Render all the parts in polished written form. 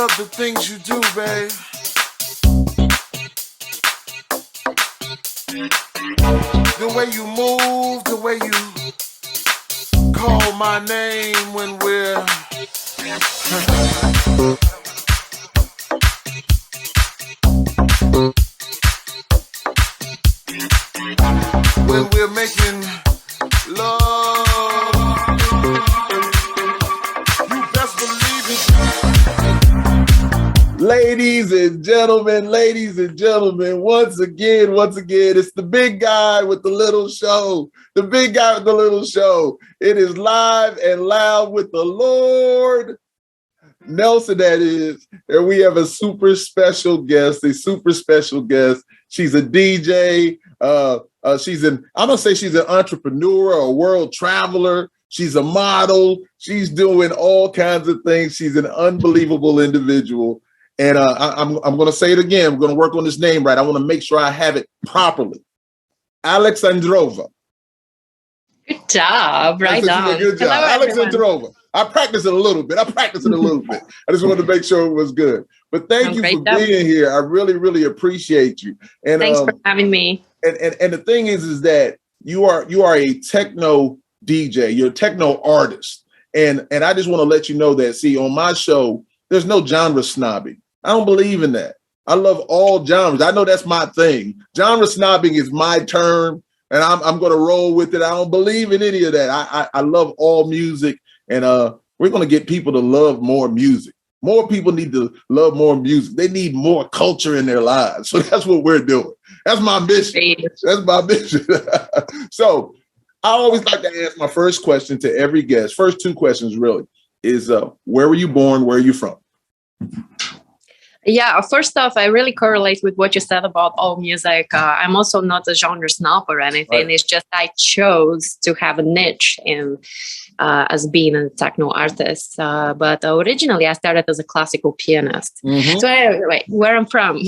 love the things you do, babe. The way you move, the way you call my name when we're when we're making love. You best believe it. Ladies and gentlemen, once again, it's the big guy with the little show. The big guy with the little show. It is live and loud with the Lord Nelson, that is. And we have a super special guest. She's a DJ. I'm gonna say she's an entrepreneur, a world traveler. She's a model. She's doing all kinds of things. She's an unbelievable individual. And I'm going to say it again. I'm going to work on this name right. I want to make sure I have it properly. AL3XANDROVA. Good job. Right on. Good job. AL3XANDROVA. I practiced it a little bit. I just wanted to make sure it was good. But thank you for being here. I really, really appreciate you. And thanks for having me. And the thing is that you are a techno DJ. You're a techno artist. And I just want to let you know that, see, on my show, there's no genre snobbing. I don't believe in that. I love all genres. I know that's my thing. Genre snobbing is my term, and I'm going to roll with it. I don't believe in any of that. I love all music, and we're going to get people to love more music. More people need to love more music. They need more culture in their lives. So that's what we're doing. That's my mission. That's my mission. So I always like to ask my first question to every guest. First two questions really is where were you born? Where are you from? Yeah, first off, I really correlate with what you said about all music. I'm also not a genre snob or anything. Right. It's just I chose to have a niche in as being a techno artist. But originally, I started as a classical pianist. Mm-hmm. So anyway, where I'm from,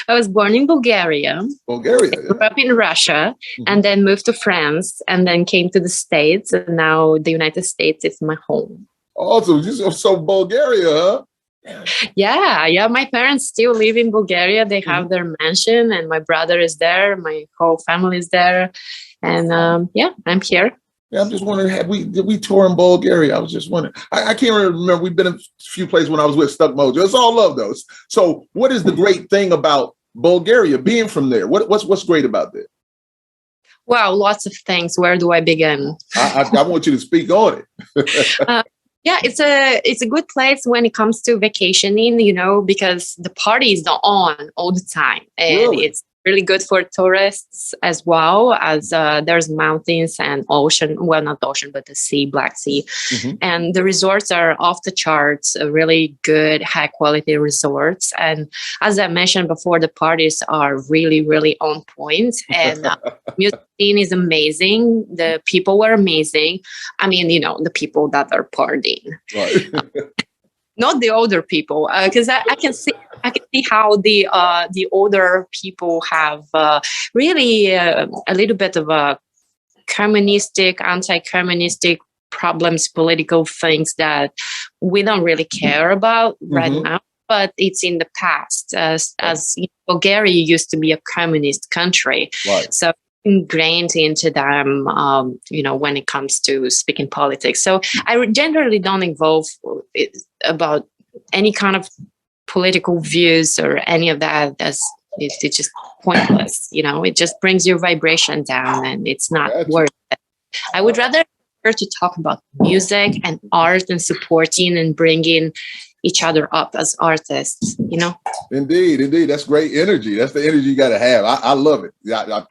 I was born in Bulgaria. Grew up in Russia, and then moved to France, and then came to the States. And now the United States is my home. Awesome. So Bulgaria, huh? Yeah. My parents still live in Bulgaria. They have their mansion, and my brother is there. My whole family is there, and I'm here. Yeah, I'm just wondering, did we tour in Bulgaria? I was just wondering. I can't remember. We've been in a few places when I was with Stuck Mojo. It's all love, though. So, what is the great thing about Bulgaria? Being from there, what's great about that? Wow, lots of things. Where do I begin? I want you to speak on it. Yeah, it's a good place when it comes to vacationing, because the party is on all the time. And really? It's really good for tourists as well, as there's mountains and ocean. Well, not ocean, but the sea, Black Sea. Mm-hmm. And the resorts are off the charts, really good, high quality resorts. And as I mentioned before, the parties are really, really on point. And music scene is amazing. The people were amazing. I mean, the people that are partying. Right. Not the older people, because I can see how the older people have really a little bit of a anti-communistic problems, political things that we don't really care about right now. But it's in the past, as Bulgaria used to be a communist country, right. So ingrained into them, when it comes to speaking politics. So I generally don't involve about any kind of political views or any of that. It's just pointless. It just brings your vibration down, and it's not worth it. I would rather to talk about music and art and supporting and bringing each other up as artists, Indeed. That's great energy. That's the energy you got to have. I love it. I love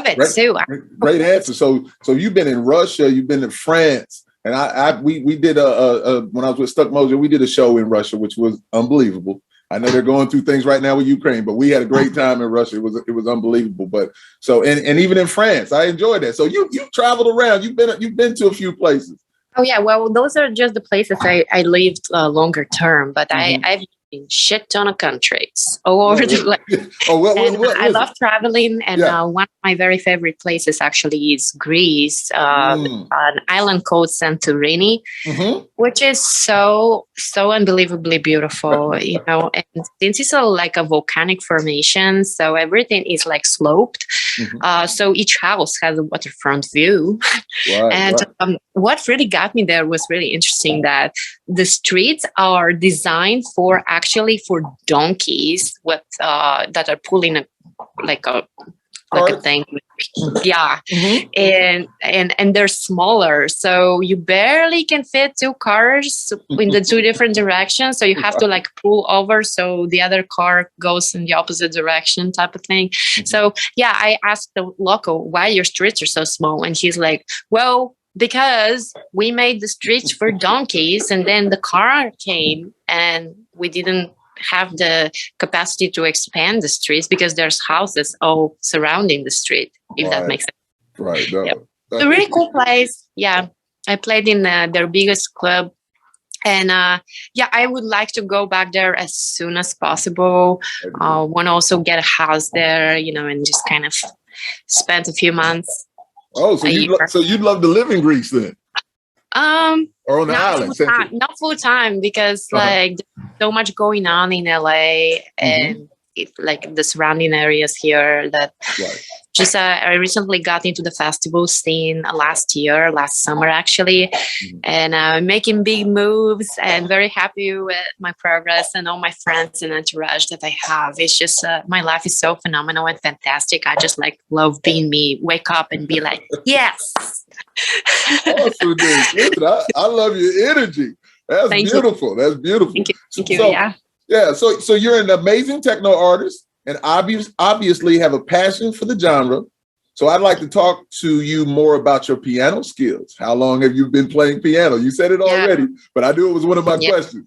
it too. Great answer. So you've been in Russia, you've been in France, and we did when I was with Stuck Mojo, we did a show in Russia, which was unbelievable. I know they're going through things right now with Ukraine, but we had a great time in Russia. It was unbelievable. But so and even in France, I enjoyed that. So you traveled around. You've been to a few places. Oh yeah, well, those are just the places I lived longer term, but I've in shit ton of countries all over the place. I love traveling, and one of my very favorite places actually is Greece, an island called Santorini, which is so unbelievably beautiful, you know. And since it's like a volcanic formation, so everything is like sloped. So each house has a waterfront view. What really got me there was really interesting that the streets are designed for donkeys with that are pulling a thing. And they're smaller, so you barely can fit two cars in the two different directions, so you have to like pull over so the other car goes in the opposite direction, type of thing. So I asked the local, why your streets are so small, and he's like, well, because we made the streets for donkeys, and then the car came and we didn't have the capacity to expand the streets because there's houses all surrounding the street, if that makes sense. Right. No, It's a really cool place. Yeah. I played in their biggest club. And I would like to go back there as soon as possible. Want to also get a house there, you know, and just kind of spend a few months. Oh, so you'd love to live in Greece then? Or on the island? Not full time, because like there's so much going on in LA and the surrounding areas here that just I recently got into the festival scene last summer actually, and making big moves, and very happy with my progress and all my friends and entourage that I have. It's just my life is so phenomenal and fantastic. I just like love being me, wake up and be like, yes. Awesome, dude. Listen, I love your energy. That's beautiful. That's beautiful. Thank you. So you're an amazing techno artist, and obviously have a passion for the genre. So I'd like to talk to you more about your piano skills. How long have you been playing piano? You said it already, but I knew it was one of my questions.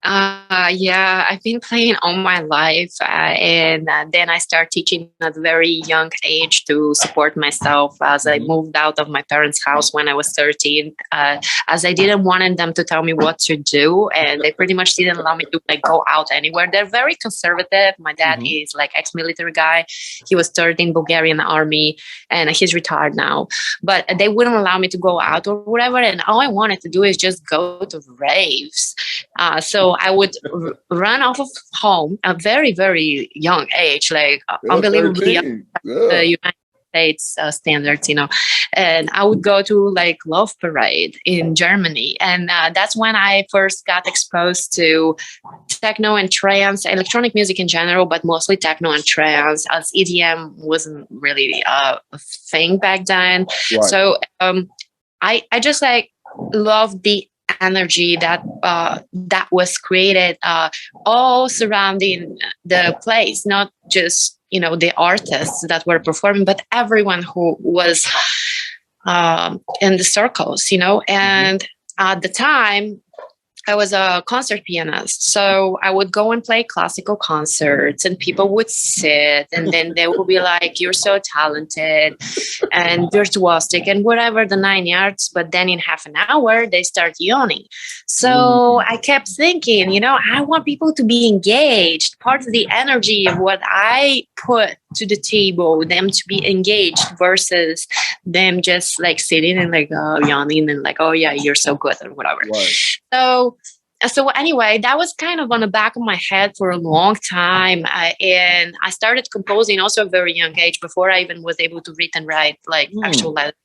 I've been playing all my life, and then I started teaching at a very young age to support myself as I moved out of my parents' house when I was 13, as I didn't want them to tell me what to do, and they pretty much didn't allow me to like go out anywhere. They're very conservative. My dad is like ex-military guy. He was served in Bulgarian army, and he's retired now, but they wouldn't allow me to go out or whatever, and all I wanted to do is just go to raves. So I would run off of home at a very, very young age, like unbelievably young, the United States standards, you know. And I would go to like Love Parade in Germany. And that's when I first got exposed to techno and trance, electronic music in general, but mostly techno and trance, as EDM wasn't really a thing back then. So I just like love the energy that was created all surrounding the place, not just, you know, the artists that were performing, but everyone who was in the circles, you know. And at the time I was a concert pianist, so I would go and play classical concerts, and people would sit, and then they would be like, "You're so talented and virtuosic and whatever the 9 yards." But then in half an hour, they start yawning. So I kept thinking, you know, I want people to be engaged. Part of the energy of what I put to the table, them to be engaged versus them just like sitting and like yawning and like, "Oh yeah, you're so good," or whatever. So anyway, that was kind of on the back of my head for a long time. And I started composing also at a very young age, before I even was able to read and write like actual letters.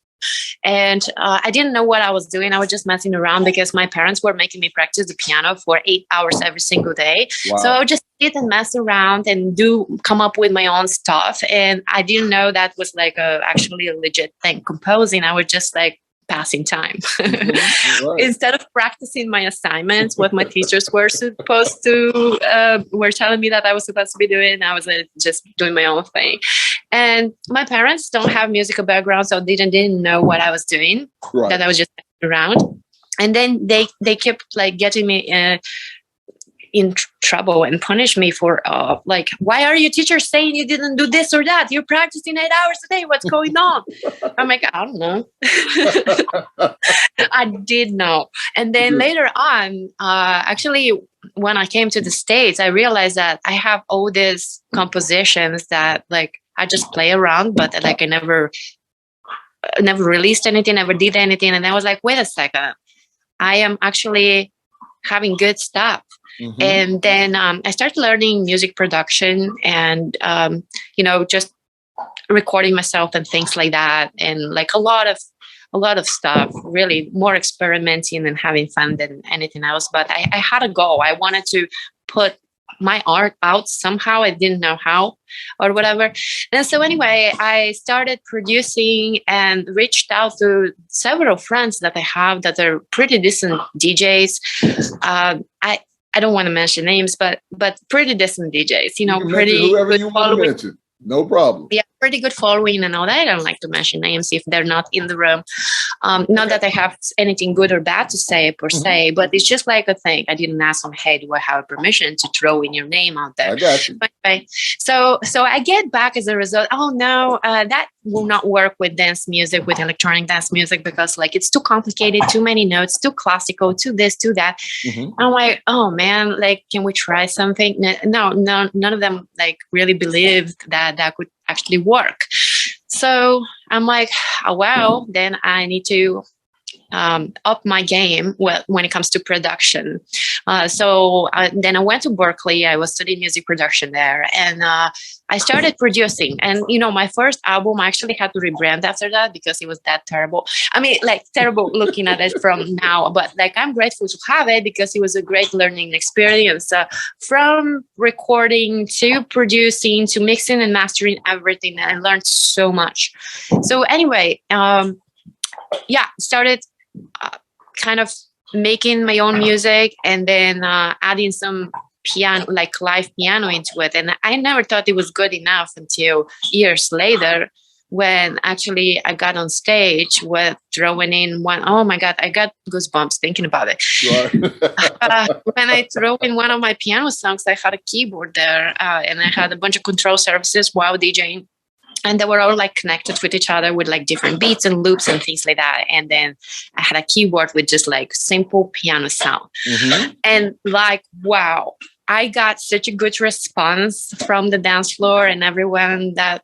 And I didn't know what I was doing. I was just messing around because my parents were making me practice the piano for 8 hours every single day. So I would just sit and mess around and come up with my own stuff. And I didn't know that was like actually a legit thing. Composing, I was just like passing time. Instead of practicing my assignments, what my teachers were supposed to, were telling me that I was supposed to be doing, I was just doing my own thing. And my parents don't have musical background, so they didn't know what I was doing, that I was just around. And then they kept like getting me in trouble and punish me for like, why are your teachers saying you didn't do this or that? You're practicing 8 hours a day. What's going on? I'm like, I don't know. I did know. And then later on, actually, when I came to the States, I realized that I have all these compositions that like I just play around, but like I never released anything, never did anything. And I was like, wait a second, I am actually having good stuff. Mm-hmm. And then I started learning music production and, just recording myself and things like that. And like a lot of stuff, really more experimenting and having fun than anything else. But I had a goal. I wanted to put my art out somehow. I didn't know how or whatever. And so anyway, I started producing and reached out to several friends that I have that are pretty decent DJs. I don't want to mention names, but pretty decent DJs, pretty whoever good you want to mention. No problem. Yeah, pretty good following and all that. I don't like to mention names if they're not in the room. Not that I have anything good or bad to say per se, but it's just like a thing. I didn't ask them, hey, do I have permission to throw in your name out there? I got you. Anyway, so I get back as a result. Oh no, that will not work with dance music, with electronic dance music, because like it's too complicated, too many notes, too classical, too this, too that. Mm-hmm. I'm like, oh man, like, can we try something? No, none of them like really believed that could actually work. So I'm like, oh, well, then I need to up my game when it comes to production. So then I went to Berkeley. I was studying music production there, and I started producing. And my first album, I actually had to rebrand after that because it was that terrible. I mean, like terrible looking at it from now, but like I'm grateful to have it because it was a great learning experience. From recording to producing to mixing and mastering everything, and I learned so much. So anyway, started kind of making my own music and then adding some piano, like live piano into it. And I never thought it was good enough until years later when actually I got on stage with throwing in one. Oh my God, I got goosebumps thinking about it. Right. When I throw in one of my piano songs, I had a keyboard there and I had a bunch of control surfaces while DJing. And they were all like connected with each other with like different beats and loops and things like that. And then I had a keyboard with just like simple piano sound. Mm-hmm. And like, wow, I got such a good response from the dance floor and everyone that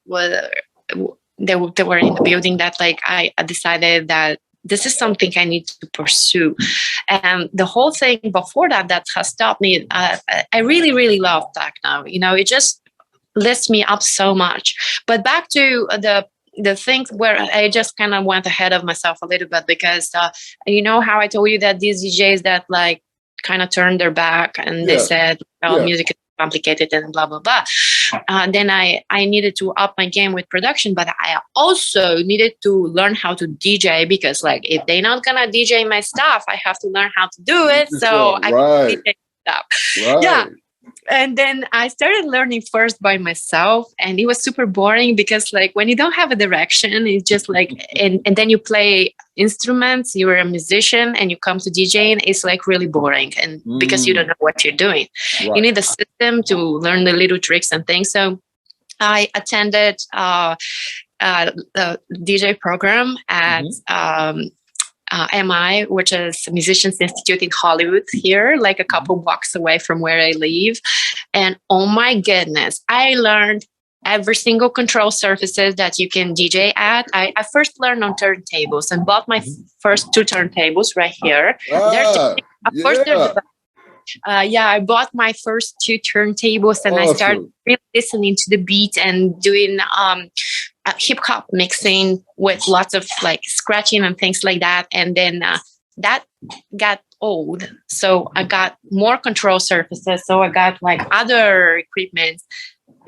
they were in the building that like I decided that this is something I need to pursue. And the whole thing before that has stopped me. I really, really love techno. It just lifts me up so much. But back to the things where I just kind of went ahead of myself a little bit because how I told you that these DJs that like kind of turned their back and they said, music is complicated and blah, blah, blah. Then I needed to up my game with production, but I also needed to learn how to DJ because like if they're not going to DJ my stuff, I have to learn how to do it. So I can DJ stuff. Right. Yeah. And then I started learning first by myself, and it was super boring because like when you don't have a direction, it's just like, and then you play instruments, you're a musician and you come to DJing, it's like really boring. And because you don't know what you're doing, you need a system to learn the little tricks and things. So I attended the DJ program at, MI, which is Musicians Institute in Hollywood here, like a couple blocks away from where I live. And oh my goodness, I learned every single control surfaces that you can DJ at. I first learned on turntables and bought my first 2 turntables right here. I bought my first 2 turntables and I started really listening to the beat and doing hip hop mixing with lots of like scratching and things like that. And then that got old. So I got more control surfaces. So I got like other equipment,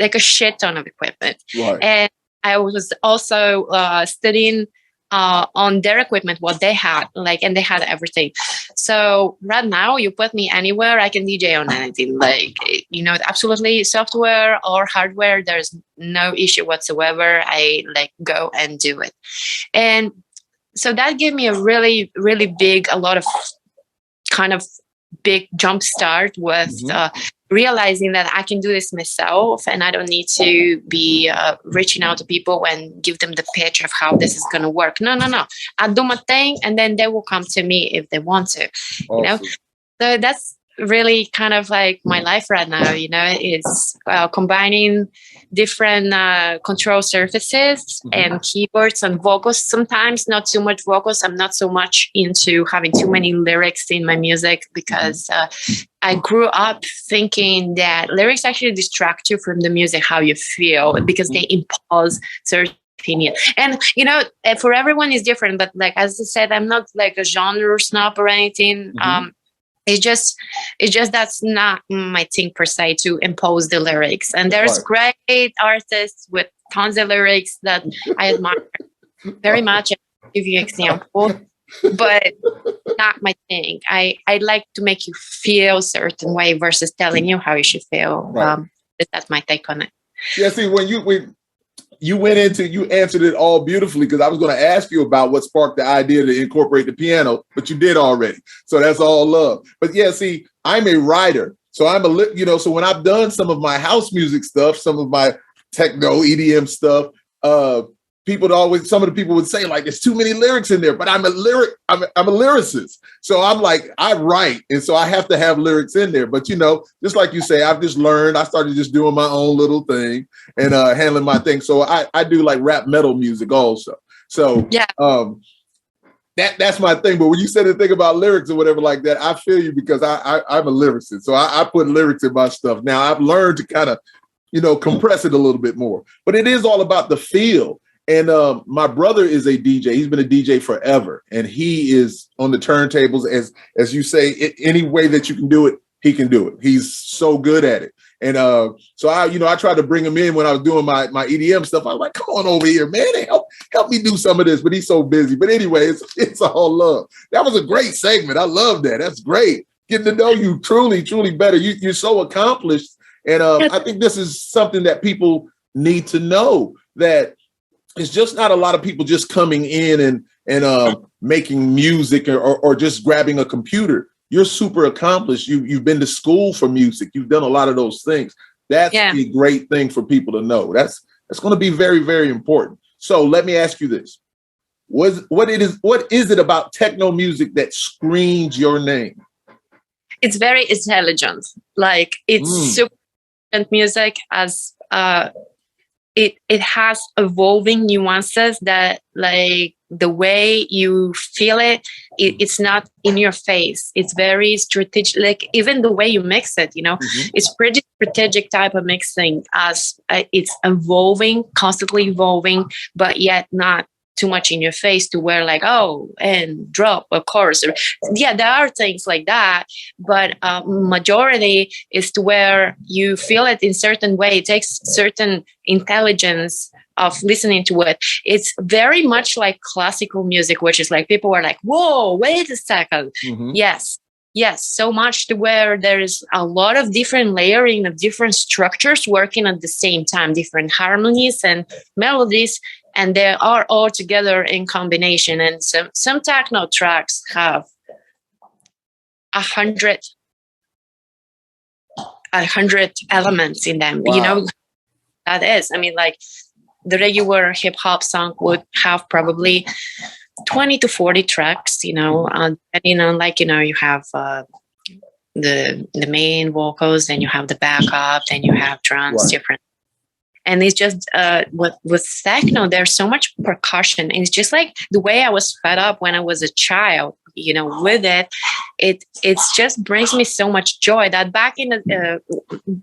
like a shit ton of equipment. Right. And I was also studying on their equipment, what they had, like, and they had everything. So right now you put me anywhere, I can DJ on anything, like, absolutely software or hardware. There's no issue whatsoever. I like go and do it. And so that gave me a really, really big, a lot of kind of big jump start with realizing that I can do this myself, and I don't need to be reaching out to people and give them the pitch of how this is going to work. No. I'll do my thing, and then they will come to me if they want to. Awesome. You know, so that's really kind of like my life right now. You know, it's combining different control surfaces and keyboards and vocals. Sometimes not too much vocals. I'm not so much into having too many lyrics in my music because I grew up thinking that lyrics actually distract you from the music, how you feel, because they impose certain opinion. And you know, for everyone is different, but like as I said, I'm not like a genre snob or anything. It's just that's not my thing per se, to impose the lyrics. And there's great artists with tons of lyrics that I admire very much. I'll give you an example, but not my thing. I like to make you feel a certain way versus telling you how you should feel. That's my take on it. Yeah, see, when you answered it all beautifully, because I was going to ask you about what sparked the idea to incorporate the piano, but you did already. So that's all love. But yeah, see, I'm a writer. So so when I've done some of my house music stuff, some of my techno EDM stuff, some of the people would say like, there's too many lyrics in there, but I'm a lyricist. So I'm like, I write. And so I have to have lyrics in there. But, you know, just like you say, I've just learned, I started just doing my own little thing and handling my thing. So I do like rap metal music also. So that's my thing. But when you said the thing about lyrics or whatever like that, I feel you, because I'm a lyricist. So I put lyrics in my stuff. Now I've learned to kind of, you know, compress it a little bit more. But it is all about the feel. And my brother is a DJ. He's been a DJ forever, and he is on the turntables, as you say, any way that you can do it, he can do it. He's so good at it. And so I tried to bring him in when I was doing my EDM stuff. I was like, come on over here, man, help me do some of this. But he's so busy. But anyway, it's all love. That was a great segment. I love that. That's great. Getting to know you truly, truly better. You're so accomplished. And I think this is something that people need to know, that it's just not a lot of people just coming in and making music or just grabbing a computer. You're super accomplished. You've been to school for music. You've done a lot of those things. That's a great thing for people to know. That's going to be very, very important. So let me ask you this. What is it about techno music that screams your name? It's very intelligent. Like, it's super music as it has evolving nuances that, like, the way you feel it's not in your face. It's very strategic. Like, even the way you mix it, you know, it's pretty strategic type of mixing, as it's evolving, constantly evolving, but yet not too much in your face to where like, oh, and drop a chorus. Yeah, there are things like that, but majority is to where you feel it in certain way. It takes certain intelligence of listening to it. It's very much like classical music, which is like, people are like, whoa, wait a second. Yes, so much to where there is a lot of different layering of different structures working at the same time, different harmonies and melodies, and they are all together in combination. And some techno tracks have 100 elements in them. Wow. You know, that is, I mean, like, the regular hip hop song would have probably 20 to 40 tracks, you know, depending on, like, you know, you have the main vocals, then you have the backup, then you have drums, different. And it's just with techno, there's so much percussion. And it's just like the way I was fed up when I was a child, you know, with it's just brings me so much joy that back in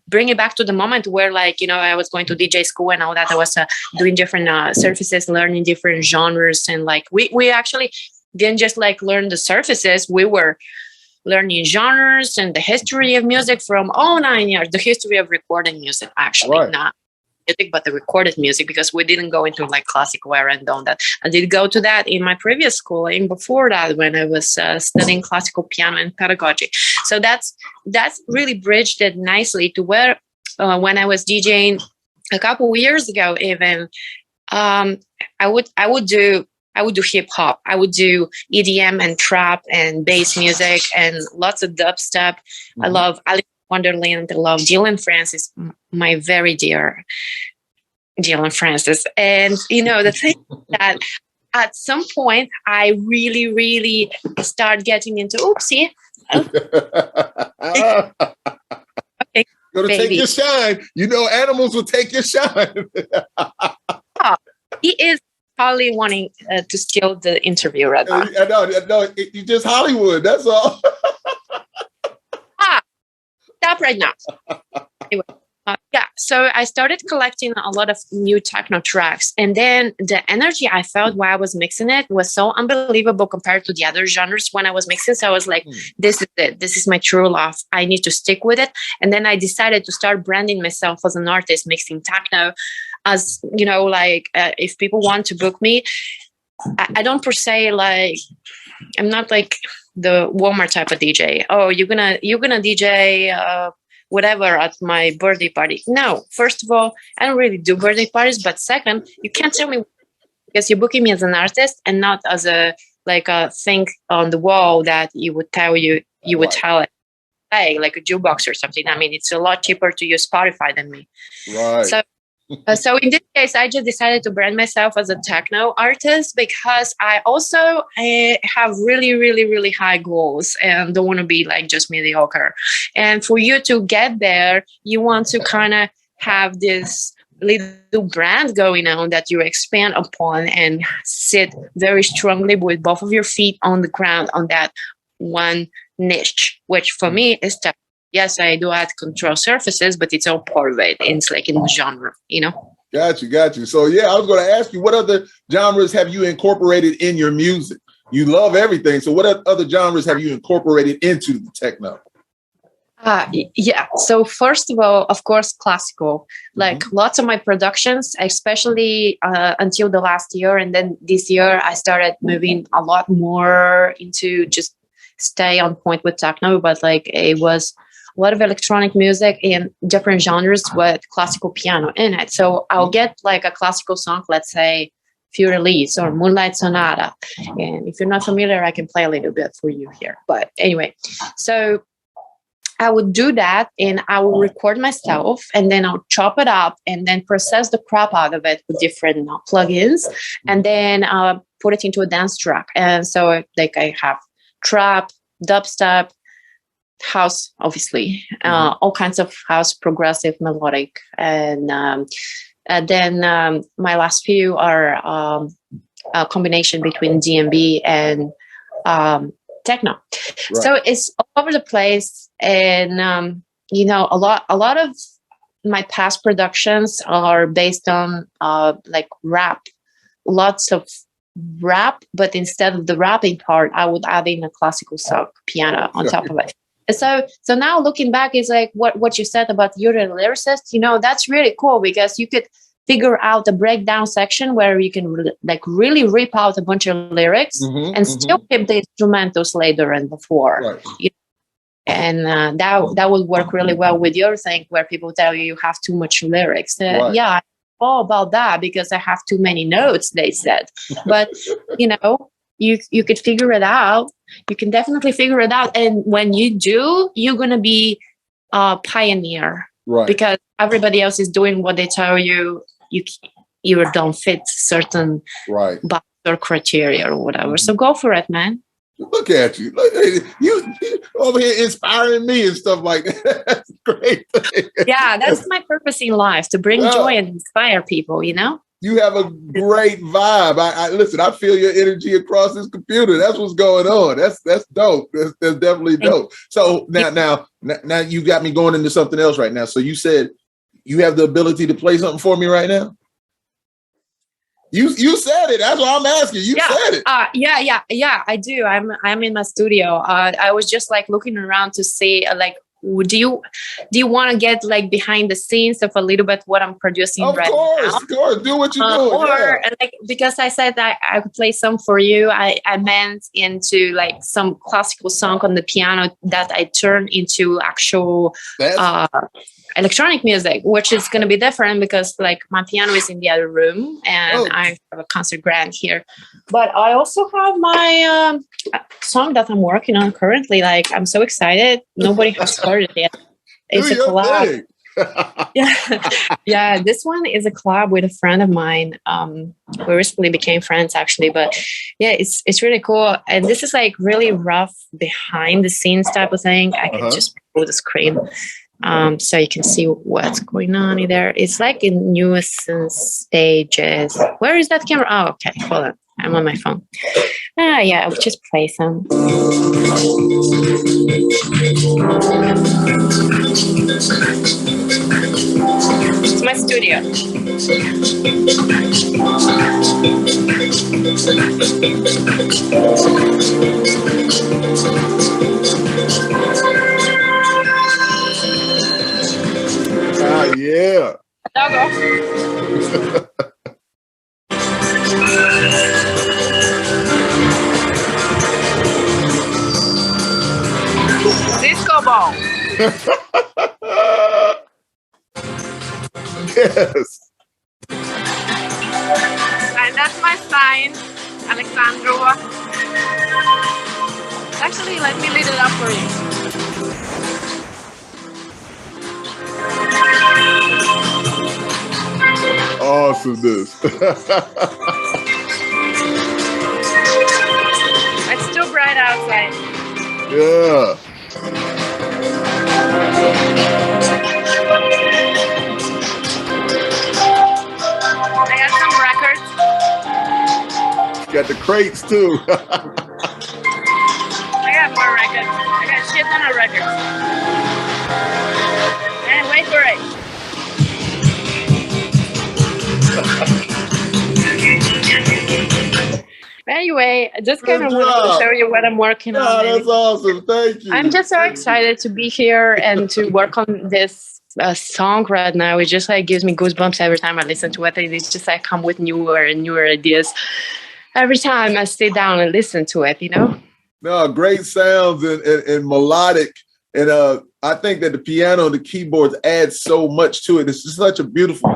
bring it back to the moment where, like, you know, I was going to DJ school and all that. I was doing different surfaces, learning different genres. And like, we actually didn't just like learn the surfaces. We were learning genres and the history of music from all 9 years, the history of recording music, actually, not music, but the recorded music, because we didn't go into like classical era and all that. I did go to that in my previous schooling before that, when I was studying classical piano and pedagogy. So that's really bridged it nicely to where when I was DJing a couple of years ago, even I would do I would do hip hop. I would do EDM and trap and bass music and lots of dubstep. I love Wonderland. I love Dylan Francis, my very dear Dylan Francis. And, the thing that at some point I really, really start getting into, oopsie. Okay, gonna take your shine. Animals will take your shine. He is probably wanting to steal the interview right now. I know. You just Hollywood. That's all. Stop right now. Anyway, so I started collecting a lot of new techno tracks, and then the energy I felt while I was mixing it was so unbelievable compared to the other genres when I was mixing. So I was like, this is it. This is my true love. I need to stick with it. And then I decided to start branding myself as an artist mixing techno. As if people want to book me, I don't per se I'm not like the Walmart type of DJ. Oh, you're gonna DJ whatever at my birthday party. No, first of all, I don't really do birthday parties. But second, you can't tell me, because you're booking me as an artist and not as a thing on the wall that you would tell it, hey, like a jukebox or something. I mean, it's a lot cheaper to use Spotify than me. Right. So in this case, I just decided to brand myself as a techno artist, because I also have really, really, really high goals and don't want to be just mediocre. And for you to get there, you want to kind of have this little brand going on that you expand upon and sit very strongly with both of your feet on the ground on that one niche, which for me is techno. Yes, I do add control surfaces, but it's all part of it. It's in the genre, Got you. So, I was going to ask you, what other genres have you incorporated in your music? You love everything. So what other genres have you incorporated into the techno? So first of all, of course, classical. Lots of my productions, especially until the last year. And then this year, I started moving a lot more into just stay on point with techno. But it was a lot of electronic music in different genres with classical piano in it. So I'll get a classical song, let's say Fiorellis or Moonlight Sonata. And if you're not familiar, I can play a little bit for you here. But anyway, so I would do that and I will record myself and then I'll chop it up and then process the crap out of it with different plugins and then put it into a dance track. And so I have trap, dubstep, house, obviously, all kinds of house, progressive, melodic, and then my last few are a combination between D&B and techno. Right. So it's all over the place, and a lot of my past productions are based on rap, lots of rap, but instead of the rapping part, I would add in a classical song piano on top of it. So now looking back, is what you said about you're a lyricist. That's really cool because you could figure out a breakdown section where you can really rip out a bunch of lyrics and still keep the instrumentals later and before. Right. And that would work really well with your thing where people tell you have too much lyrics. Right. Yeah, I know all about that because I have too many notes, they said. But, you could figure it out. You can definitely figure it out. And when you do, you're going to be a pioneer. Right. Because everybody else is doing what they tell you. You don't fit certain box or criteria or whatever. So go for it, man. Look at you. You over here inspiring me and stuff like that. That's great. Yeah, that's my purpose in life, to bring joy and inspire people, You have a great vibe. I listen, I feel your energy across this computer. That's what's going on. That's dope. That's definitely dope. So now you got me going into something else right now. So you said you have the ability to play something for me right now? You said it. That's what I'm asking. You said it. Yeah, I do. I'm in my studio. I was just looking around to see do you want to get behind the scenes of a little bit what I'm producing right now? Of course, do what you're doing. Or because I said that I could play some for you, I meant into some classical song on the piano that I turned into actual electronic music, which is going to be different because like my piano is in the other room and I have a concert grant here. But I also have my song that I'm working on currently. Like, I'm so excited. Nobody has heard it yet. It's a collab. Yeah. This one is a collab with a friend of mine. We recently became friends, actually. But yeah, it's really cool. And this is like really rough behind the scenes type of thing. I can just pull the screen. So you can see what's going on in there. It's like in nuisance stages. Where is that camera? Oh, okay. Hold on. I'm on my phone. Yeah, I'll just play some. It's my studio. Yeah. Disco ball. Yes. And that's my sign, AL3XANDROVA. Actually, let me lead it up for you. Awesomeness. It's too bright outside. Yeah. I got some records. Got the crates too. I got more records. I got shit ton of records. And wait for it. Anyway, I just kind of wanted to show you what I'm working on. That's awesome. Thank you. I'm just so excited to be here and to work on this song right now. It just like gives me goosebumps every time I listen to it. It's just like come with newer and newer ideas every time I sit down and listen to it, you know? No, great sounds and melodic. And I think that the piano and the keyboards add so much to it. It's just such a beautiful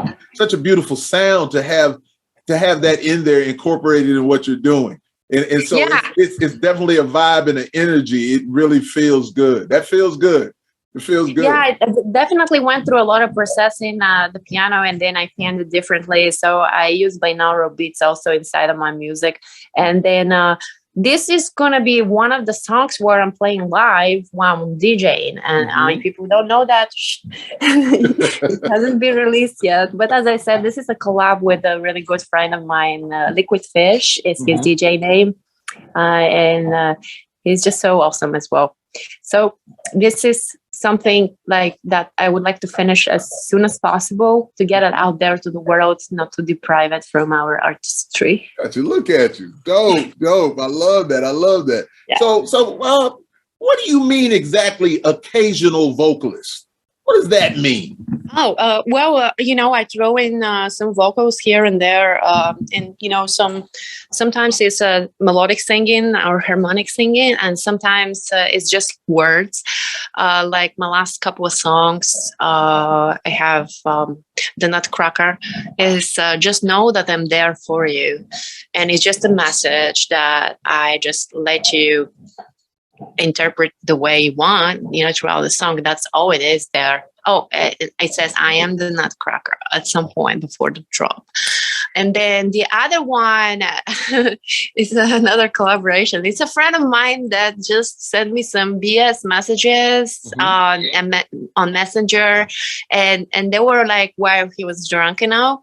sound to have that in there incorporated in what you're doing. And so it's definitely a vibe and an energy. It really feels good. That feels good. It feels good. Yeah, I definitely went through a lot of processing the piano, and then I panned it differently. So I use binaural beats also inside of my music. And then this is going to be one of the songs where I'm playing live while I'm DJing. And people don't know that. It hasn't been released yet. But as I said, this is a collab with a really good friend of mine. Liquid Fish is his DJ name. And he's just so awesome as well. So this is something like that I would like to finish as soon as possible to get it out there to the world, not to deprive it from our artistry. Got you. Look at you. Dope. I love that. Yeah. So what do you mean exactly occasional vocalist? What does that mean? Oh, well, I throw in some vocals here and there. And, sometimes it's melodic singing or harmonic singing, and sometimes it's just words. Like my last couple of songs, I have The Nutcracker is just know that I'm there for you. And it's just a message that I just let you interpret the way you want, throughout the song. That's all it is there. Oh, it says, I am the Nutcracker at some point before the drop. And then the other one is another collaboration. It's a friend of mine that just sent me some BS messages on Messenger. And they were like, while he was drunk, So I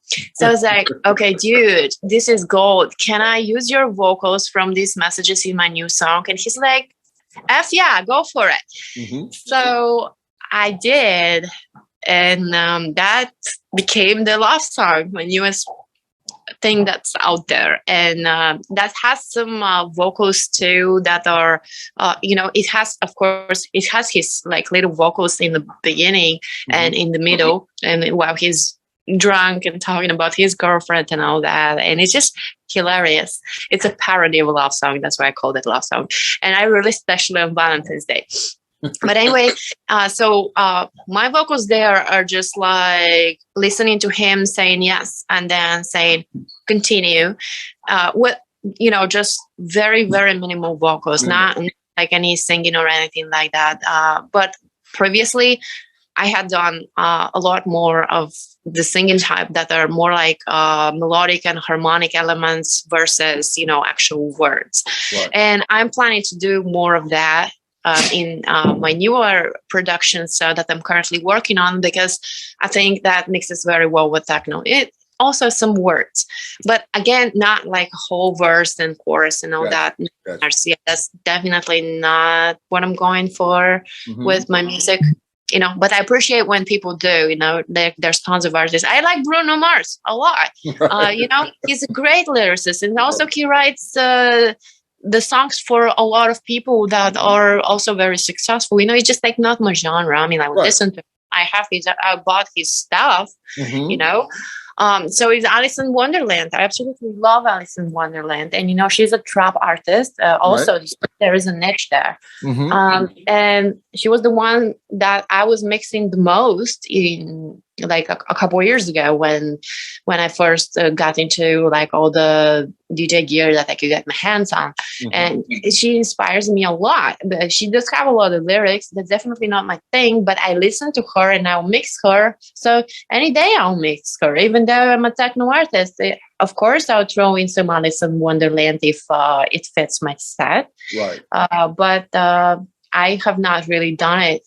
was like, okay, dude, this is gold. Can I use your vocals from these messages in my new song? And he's like, F yeah, go for it. So I did, and that became the love song, my newest thing that's out there. And that has some vocals too that are, it has his like little vocals in the beginning and in the middle, and while he's drunk and talking about his girlfriend and all that. And it's just hilarious. It's a parody of a love song. That's why I called it love song. And I released especially on Valentine's Day. But anyway, so my vocals there are just like listening to him saying yes and then saying continue with, just very, very minimal vocals, not like any singing or anything like that. But previously, I had done a lot more of the singing type that are more like melodic and harmonic elements versus, actual words. Right. And I'm planning to do more of that in my newer productions that I'm currently working on, because I think that mixes very well with techno. It also some words, but again, not like a whole verse and chorus and all that. Gotcha. That's definitely not what I'm going for with my music. But I appreciate when people do, there's tons of artists. I like Bruno Mars a lot. He's a great lyricist. And also he writes the songs for a lot of people that are also very successful. It's just like not my genre. I mean, I would listen to him. I bought his stuff, so it's Alice in Wonderland. I absolutely love Alice in Wonderland. And, she's a trap artist. Also, there is a niche there. And she was the one that I was mixing the most in like a couple of years ago when I first got into like all the DJ gear that I could get my hands on. And she inspires me a lot. But she does have a lot of lyrics. That's definitely not my thing, but I listen to her and I'll mix her. So any day I'll mix her, even though I'm a techno artist. Of course, I'll throw in some Alice in Wonderland if it fits my set. Right. But I have not really done it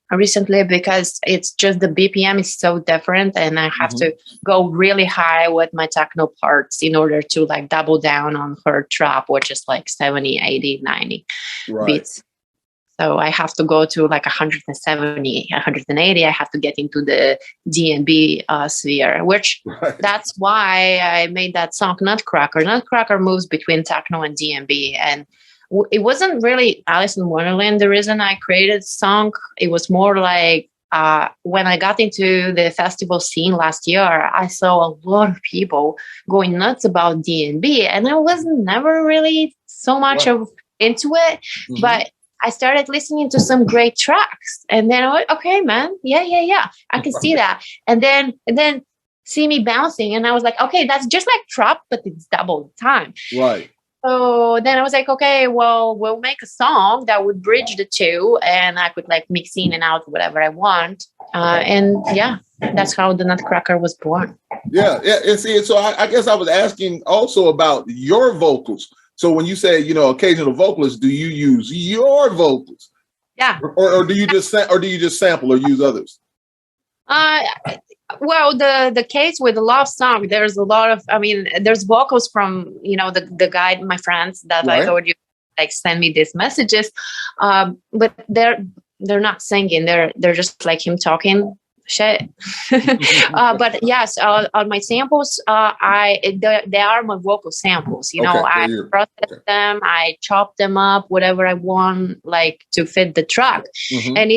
recently because it's just the BPM is so different, and I have to go really high with my techno parts in order to like double down on her trap, which is like 70, 80, 90 beats. So I have to go to like 170, 180. I have to get into the D&B sphere, which that's why I made that song Nutcracker. Nutcracker moves between techno and D&B, and it wasn't really Alice in Wonderland the reason I created the song. It was more like when I got into the festival scene last year, I saw a lot of people going nuts about D&B, and I wasn't never really so much of into it, but I started listening to some great tracks, and then I went, okay, man, yeah, I can see that, and then see me bouncing, and I was like, okay, that's just like trap, but it's double the time, right? So then I was like, okay, well, we'll make a song that would bridge the two, and I could like mix in and out whatever I want. And yeah, that's how the Nutcracker was born. Yeah. See, so I guess I was asking also about your vocals. So when you say, occasional vocalist, do you use your vocals? Yeah. Or do you just sample or use others? Well, the case with the love song, there's a lot of, there's vocals from, the guy, my friends that I told you, like send me these messages, but they're not singing. They're just like him talking shit. But yes, on my samples, they are my vocal samples. I process them, I chop them up, whatever I want, like to fit the track, and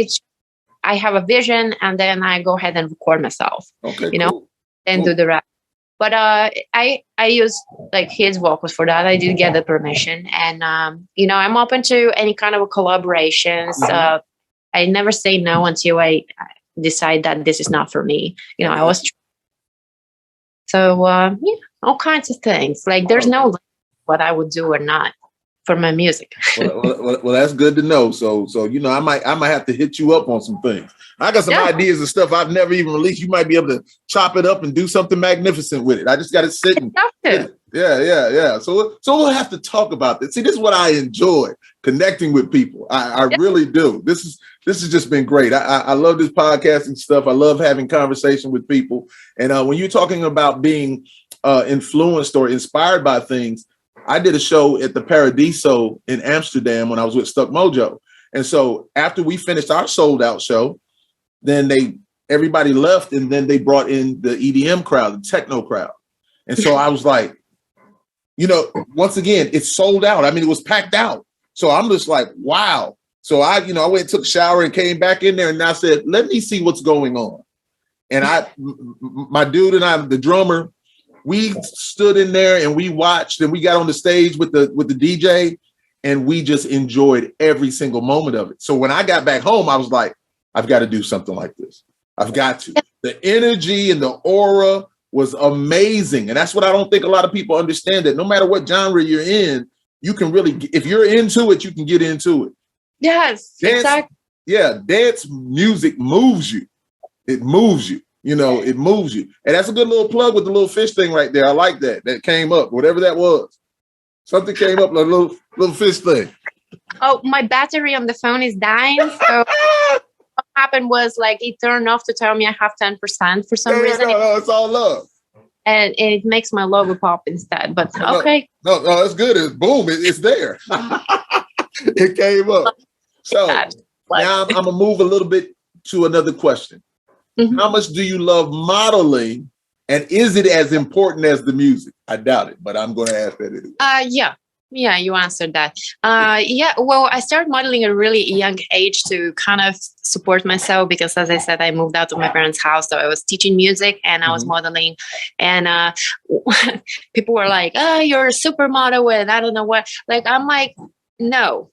I have a vision, and then I go ahead and record myself, and do the rap. But I use like his vocals for that. I did get the permission, and I'm open to any kind of collaborations. I never say no until I decide that this is not for me. I was all kinds of things. Like there's no what I would do or not for my music. well, that's good to know. So I might have to hit you up on some things. I got some ideas and stuff I've never even released. You might be able to chop it up and do something magnificent with it. I just got to sit and yeah. So we'll have to talk about this. See, this is what I enjoy, connecting with people. I really do. This has just been great. I love this podcasting stuff. I love having conversation with people. And when you're talking about being influenced or inspired by things, I did a show at the Paradiso in Amsterdam when I was with Stuck Mojo. And so after we finished our sold out show, then everybody left, and then they brought in the EDM crowd, the techno crowd. And so I was like, once again, it's sold out. It was packed out. So I'm just like, wow. So I went and took a shower and came back in there, and I said, let me see what's going on. And my dude and I, the drummer, we stood in there and we watched, and we got on the stage with the DJ, and we just enjoyed every single moment of it. So when I got back home, I was like, I've got to do something like this. I've got to. The energy and the aura was amazing. And that's what I don't think a lot of people understand, that no matter what genre you're in, you can really, if you're into it, you can get into it. Yes, exactly. Yeah, dance music moves you. It moves you. You know, it moves you. And that's a good little plug with the little fish thing right there. I like that. That came up, whatever that was. Something came up, like a little fish thing. Oh, my battery on the phone is dying. So what happened was, like, it turned off to tell me I have 10% for some reason. No, it's all love. And it makes my logo pop instead. But okay. No, it's good. It's boom. It's there. It came up. So now I'm going to move a little bit to another question. Mm-hmm. How much do you love modeling, and is it as important as the music? I doubt it, but I'm going to ask that anyway. Yeah, you answered that. Well, I started modeling at a really young age to kind of support myself because, as I said, I moved out of my parents' house, so I was teaching music and I was modeling. And people were like, "Oh, you're a supermodel with I don't know what." Like, I'm like, no.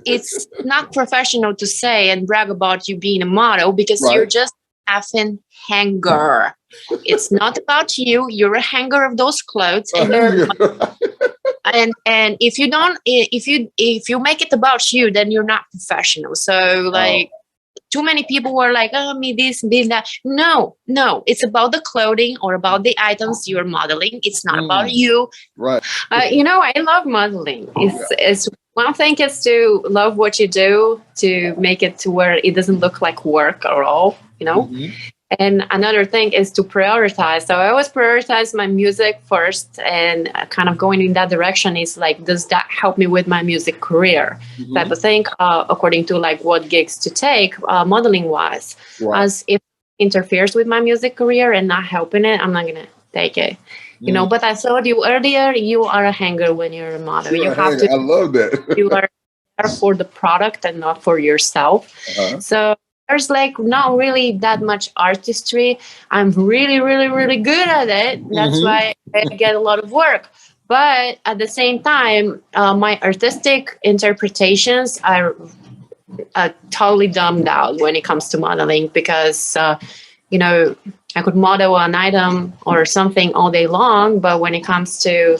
It's not professional to say and brag about you being a model because you're just effing hanger. It's not about you. You're a hanger of those clothes, and and if you don't, if you make it about you, then you're not professional. So like, too many people were like, "Oh, me this, me that." No, it's about the clothing or about the items you're modeling. It's not about you. Right. I love modeling. It's one thing is to love what you do, to make it to where it doesn't look like work at all, And another thing is to prioritize. So I always prioritize my music first, and kind of going in that direction is like, does that help me with my music career type of thing, according to like what gigs to take modeling wise. As if it interferes with my music career and not helping it, I'm not going to take it. But I told you earlier, you are a hanger when you're a model. You have to. I love that. You are there for the product and not for yourself. So there's like not really that much artistry. I'm really, really, really good at it. That's why I get a lot of work. But at the same time, my artistic interpretations are totally dumbed out when it comes to modeling because, I could model an item or something all day long, but when it comes to,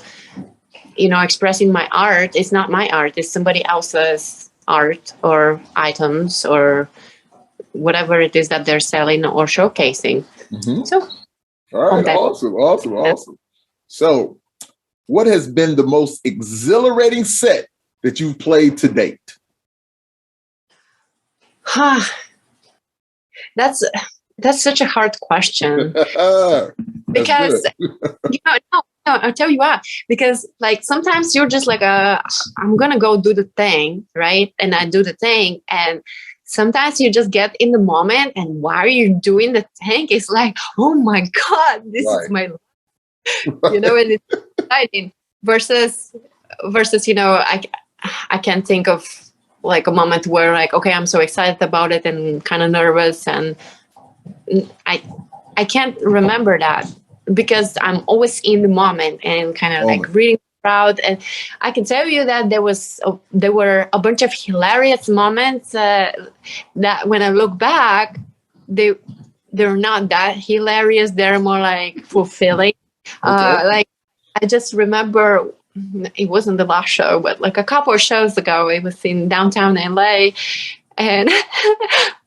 expressing my art, it's not my art. It's somebody else's art or items or whatever it is that they're selling or showcasing. So, all right, awesome. So, what has been the most exhilarating set that you've played to date? That's such a hard question because I'll tell you why. Because like sometimes you're just like I'm gonna go do the thing, right? And I do the thing, and sometimes you just get in the moment, and while you're doing the thing, it's like, oh my god, this is my life. And it's exciting. Versus I can think of like a moment where like, okay, I'm so excited about it and kind of nervous, and I can't remember that because I'm always in the moment and kind of like really proud. And I can tell you that there were a bunch of hilarious moments that when I look back, they're not that hilarious. They're more like fulfilling. Like I just remember, it wasn't the last show, but like a couple of shows ago, it was in downtown LA, and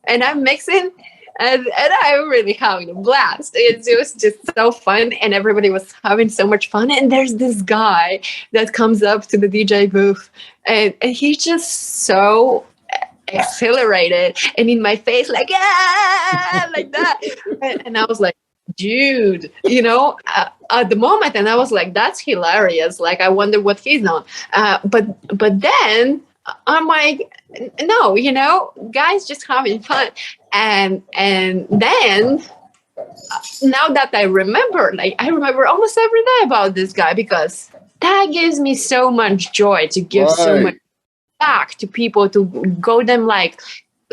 and I'm mixing. And I'm really having a blast. It was just so fun, and everybody was having so much fun. And there's this guy that comes up to the DJ booth, and he's just so exhilarated and in my face, like, like that. And I was like, dude, at the moment, and I was like, that's hilarious. Like, I wonder what he's on. But then I'm like, no, guys just having fun. And then now that I remember almost every day about this guy, because that gives me so much joy to give so much back to people, to go them like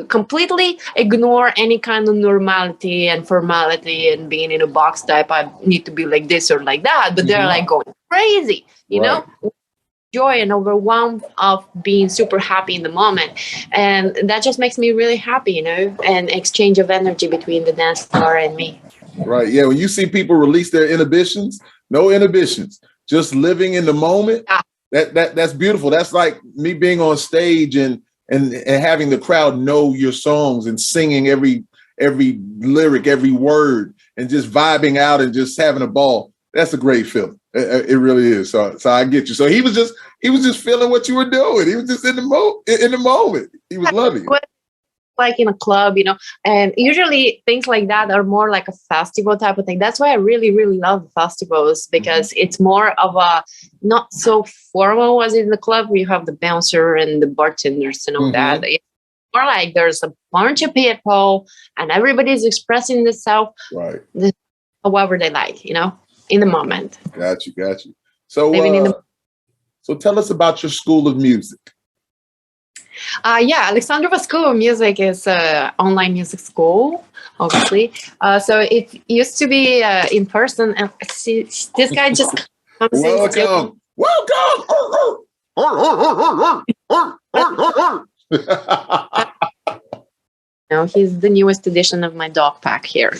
completely ignore any kind of normality and formality and being in a box type. I need to be like this or like that, but they're like going crazy, you know? joy and overwhelmed of being super happy in the moment. And that just makes me really happy, and exchange of energy between the dance floor and me. Right. Yeah. When you see people release their inhibitions, no inhibitions, just living in the moment. Yeah. That's beautiful. That's like me being on stage and having the crowd know your songs and singing every lyric, every word, and just vibing out and just having a ball. That's a great feeling. It really is. So I get you. So he was just feeling what you were doing. He was just in the moment. He was loving it. Like in a club, and usually things like that are more like a festival type of thing. That's why I really, really love festivals, because it's more of a not so formal as in the club where you have the bouncer and the bartenders and all that. It's more like there's a bunch of people and everybody's expressing themselves however they like, in the moment. Got you. So, so tell us about your school of music. AL3XANDROVA School of Music is an online music school, obviously. So it used to be in person. And see, this guy just comes Welcome. He's the newest edition of my dog pack here.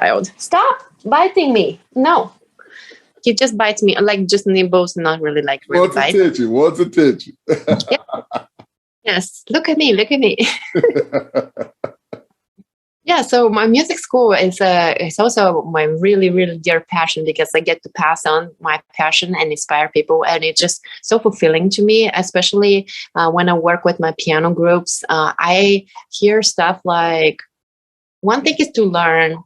Child, stop biting me! No. He just bites me, like just nibbles, not really like really bites. Wants attention. Yes, look at me. Yeah, so my music school is also my really, really dear passion, because I get to pass on my passion and inspire people. And it's just so fulfilling to me, especially when I work with my piano groups. I hear stuff like, one thing is to learn,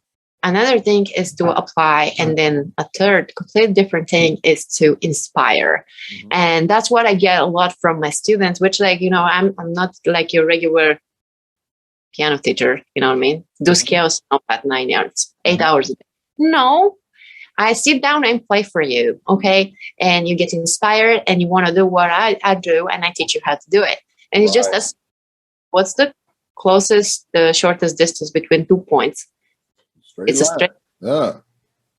another thing is to apply, and then a third completely different thing is to inspire. And that's what I get a lot from my students, which I'm not like your regular piano teacher, you know what I mean? Do scales at 9 hours, 8 hours a day. No, I sit down and play for you, okay? And you get inspired and you want to do what I do, and I teach you how to do it. And it's just as, what's the shortest distance between 2 points? It's a straight. Yeah.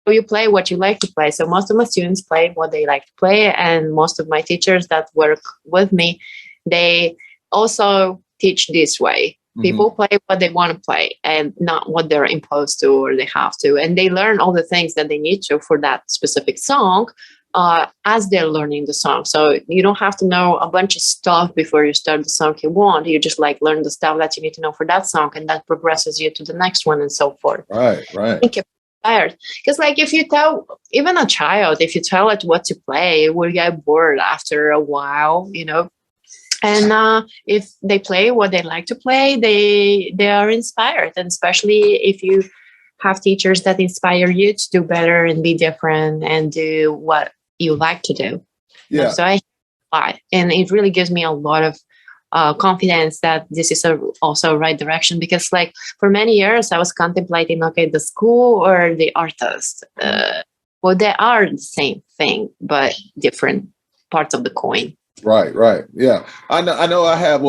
So you play what you like to play. So most of my students play what they like to play, and most of my teachers that work with me, they also teach this way. People play what they want to play and not what they're imposed to or they have to. And they learn all the things that they need to for that specific song as they're learning the song. So you don't have to know a bunch of stuff before you start the song you want. You just learn the stuff that you need to know for that song, and that progresses you to the next one and so forth. Right. Inspired. Because if you tell even a child, if you tell it what to play, it will get bored after a while, And if they play what they like to play, they are inspired. And especially if you have teachers that inspire you to do better and be different and do what you like to do. Yeah. So and it really gives me a lot of confidence that this is also a right direction, because for many years I was contemplating, the school or the artist. Well, they are the same thing, but different parts of the coin. Right. Yeah. I know I have,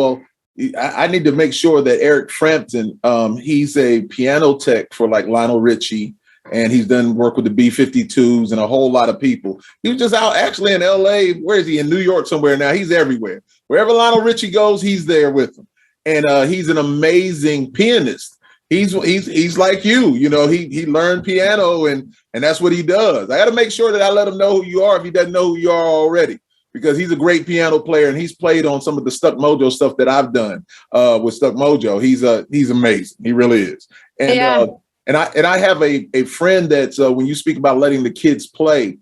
I need to make sure that Eric Frampton, he's a piano tech for Lionel Richie, and he's done work with the B-52s and a whole lot of people. He was just out actually in LA. Where is he? In New York somewhere now. He's everywhere. Wherever Lionel Richie goes, he's there with him. And he's an amazing pianist. He's like you, he learned piano and that's what he does. I got to make sure that I let him know who you are if he doesn't know who you are already, because he's a great piano player and he's played on some of the Stuck Mojo stuff that I've done with Stuck Mojo. He's amazing. He really is. And and I have a friend that's when you speak about letting the kids play,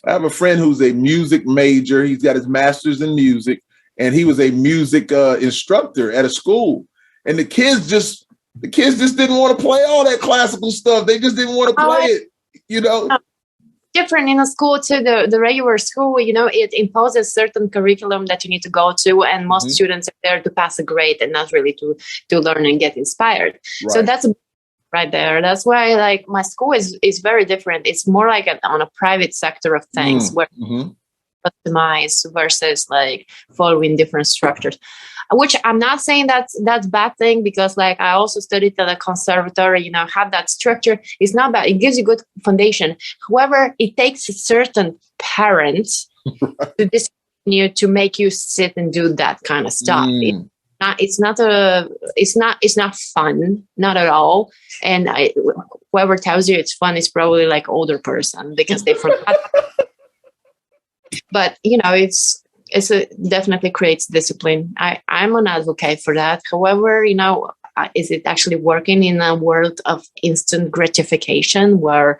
I have a friend who's a music major. He's got his master's in music, and he was a music instructor at a school. And the kids just didn't want to play all that classical stuff. They just didn't want to play it, Different in a school to the regular school, it imposes certain curriculum that you need to go to, and most students are there to pass a grade and not really to learn and get inspired. Right. So that's right there. That's why my school is very different. It's more on a private sector of things where customize versus following different structures, which I'm not saying that's bad thing, because I also studied at a conservatory, have that structure. It's not bad. It gives you good foundation. However, it takes certain parents to discipline you, to make you sit and do that kind of stuff. It's not fun, not at all. And whoever tells you it's fun is probably like older person because they forgot. But definitely creates discipline. I'm an advocate for that. However, is it actually working in a world of instant gratification where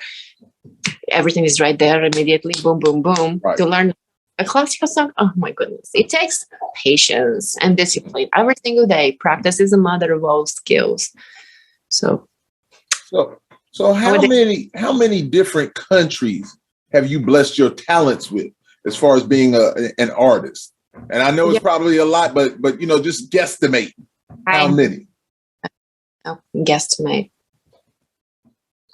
everything is right there immediately, boom, boom, boom, right. To learn a classical song? Oh my goodness. It takes patience and discipline every single day. Practice is the mother of all skills. So how many different countries have you blessed your talents with as far as being an artist? And I know it's probably a lot, but just guesstimate how many. Guesstimate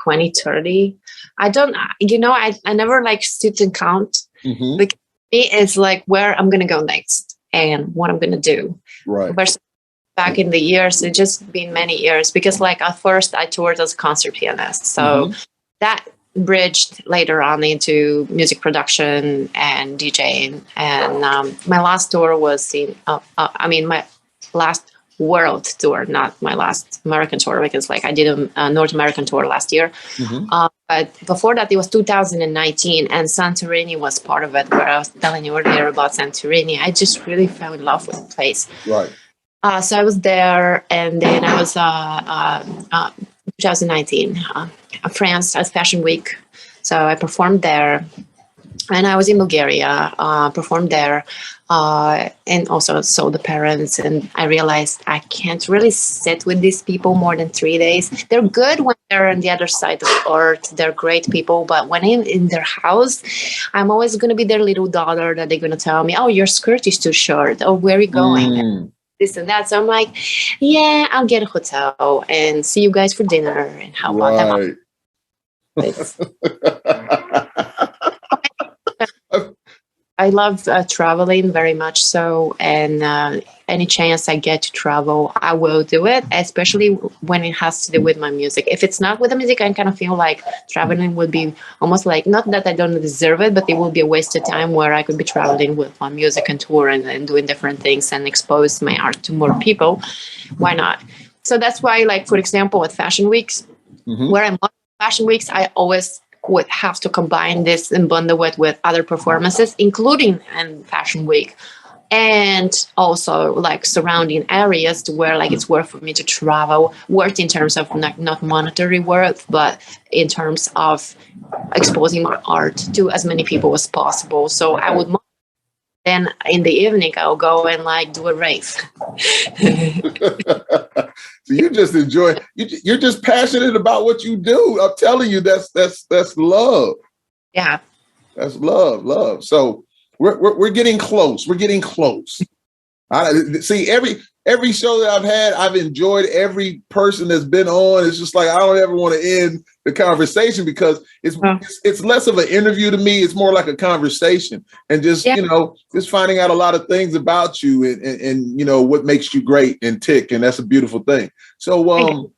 20, 30. I don't, I never like sit and count. Mm-hmm. Because it's like where I'm going to go next and what I'm going to do. Right. But back in the years, it's just been many years because like at first I toured as a concert pianist. So that bridged later on into music production and DJing. And my last tour was my last world tour, not my last American tour, because like I did a North American tour last year. But before that, it was 2019, and Santorini was part of it, where I was telling you earlier about Santorini. I just really fell in love with the place. Right. So I was there, and then I was 2019, France as Fashion Week. So I performed there. And I was in Bulgaria, performed there, and also saw the parents. And I realized I can't really sit with these people more than 3 days. They're good when they're on the other side of the earth. They're great people. But when I'm in their house, I'm always going to be their little daughter that they're going to tell me, oh, your skirt is too short. Oh, where are you going? This and that. So I'm like, yeah, I'll get a hotel and see you guys for dinner. And how about that? I love traveling very much so, and any chance I get to travel, I will do it, especially when it has to do with my music. If it's not with the music, I kind of feel like traveling would be almost like, not that I don't deserve it, but it will be a waste of time where I could be traveling with my music and tour and doing different things and expose my art to more people. Why not? So that's why, like, for example, at Fashion Weeks, where I'm on Fashion Weeks, I always would have to combine this and bundle it with other performances, including in Fashion Week, and also like surrounding areas to where like it's worth for me to travel, worth in terms of not monetary worth, but in terms of exposing my art to as many people as possible. So I would then in the evening I'll go and like do a rave. So you just enjoy. You're just passionate about what you do. I'm telling you, that's love. Yeah, that's love. So we're getting close. We're getting close. I see every show that I've had. I've enjoyed every person that's been on. It's just like I don't ever want to end the conversation because it's less of an interview to me. It's more like a conversation and just just finding out a lot of things about you and what makes you great and tick, and that's a beautiful thing. So